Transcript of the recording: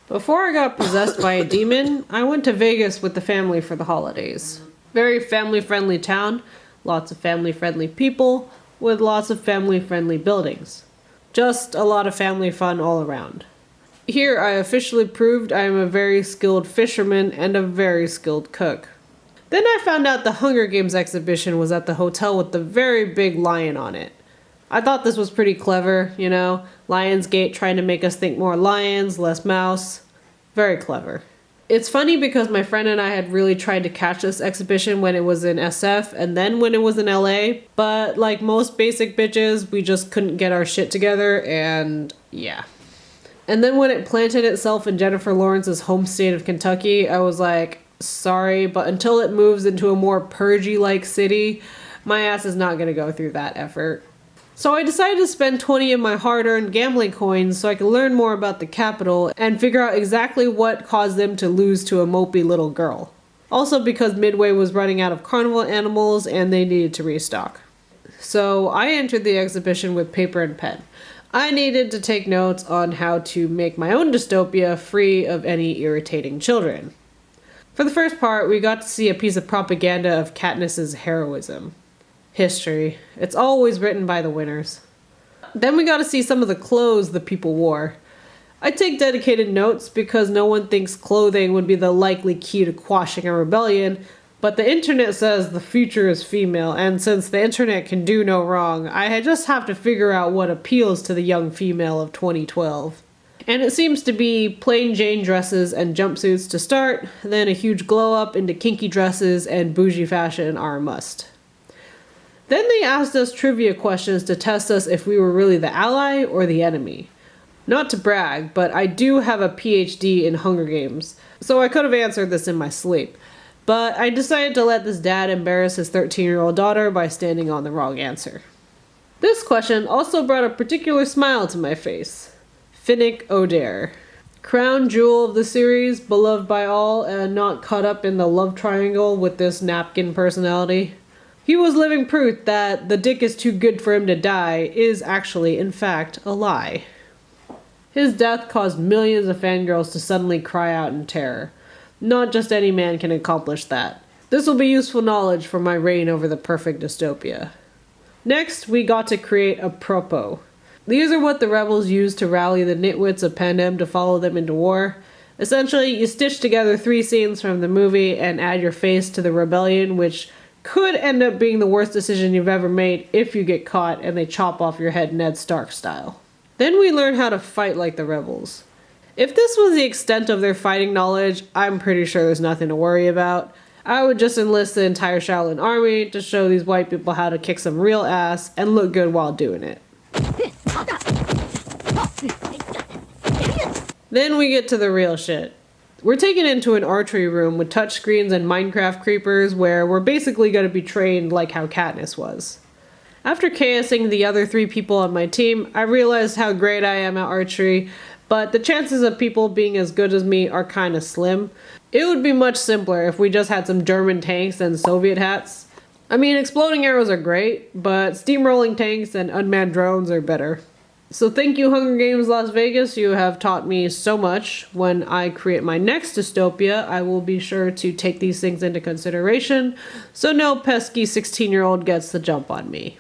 Before I got possessed by a demon, I went to Vegas with the family for the holidays. Very family-friendly town, lots of family-friendly people, with lots of family-friendly buildings. Just a lot of family fun all around. Here I officially proved I am a very skilled fisherman and a very skilled cook. Then I found out the Hunger Games exhibition was at the hotel with the very big lion on it. I thought this was pretty clever, you know, Lionsgate trying to make us think more lions, less mouse. Very clever. It's funny because my friend and I had really tried to catch this exhibition when it was in SF and then when it was in LA, but like most basic bitches, we just couldn't get our shit together and yeah. And then when it planted itself in Jennifer Lawrence's home state of Kentucky, I was like, sorry, but until it moves into a more Purge-like city, my ass is not gonna go through that effort. So I decided to spend 20 of my hard-earned gambling coins so I could learn more about the Capitol and figure out exactly what caused them to lose to a mopey little girl. Also because Midway was running out of carnival animals and they needed to restock. So I entered the exhibition with paper and pen. I needed to take notes on how to make my own dystopia free of any irritating children. For the first part, we got to see a piece of propaganda of Katniss's heroism. History. It's always written by the winners. Then we got to see some of the clothes the people wore. I take dedicated notes because no one thinks clothing would be the likely key to quashing a rebellion, but the internet says the future is female, and since the internet can do no wrong, I just have to figure out what appeals to the young female of 2012. And it seems to be plain Jane dresses and jumpsuits to start, then a huge glow up into kinky dresses and bougie fashion are a must. Then they asked us trivia questions to test us if we were really the ally or the enemy. Not to brag, but I do have a PhD in Hunger Games, so I could have answered this in my sleep. But I decided to let this dad embarrass his 13-year-old daughter by standing on the wrong answer. This question also brought a particular smile to my face. Finnick Odair. Crown jewel of the series, beloved by all, and not caught up in the love triangle with this napkin personality. He was living proof that the dick is too good for him to die is actually, in fact, a lie. His death caused millions of fangirls to suddenly cry out in terror. Not just any man can accomplish that. This will be useful knowledge for my reign over the perfect dystopia. Next, we got to create a propo. These are what the rebels used to rally the nitwits of Pandem to follow them into war. Essentially, you stitch together 3 scenes from the movie and add your face to the rebellion, which could end up being the worst decision you've ever made if you get caught and they chop off your head Ned Stark style. Then we learn how to fight like the rebels. If this was the extent of their fighting knowledge, I'm pretty sure there's nothing to worry about. I would just enlist the entire Shaolin army to show these white people how to kick some real ass and look good while doing it. Then we get to the real shit. We're taken into an archery room with touchscreens and Minecraft creepers where we're basically going to be trained like how Katniss was. After chaosing the other 3 people on my team, I realized how great I am at archery, but the chances of people being as good as me are kinda slim. It would be much simpler if we just had some German tanks and Soviet hats. I mean, exploding arrows are great, but steamrolling tanks and unmanned drones are better. So thank you, Hunger Games Las Vegas. You have taught me so much. When I create my next dystopia, I will be sure to take these things into consideration, so no pesky 16-year-old gets the jump on me.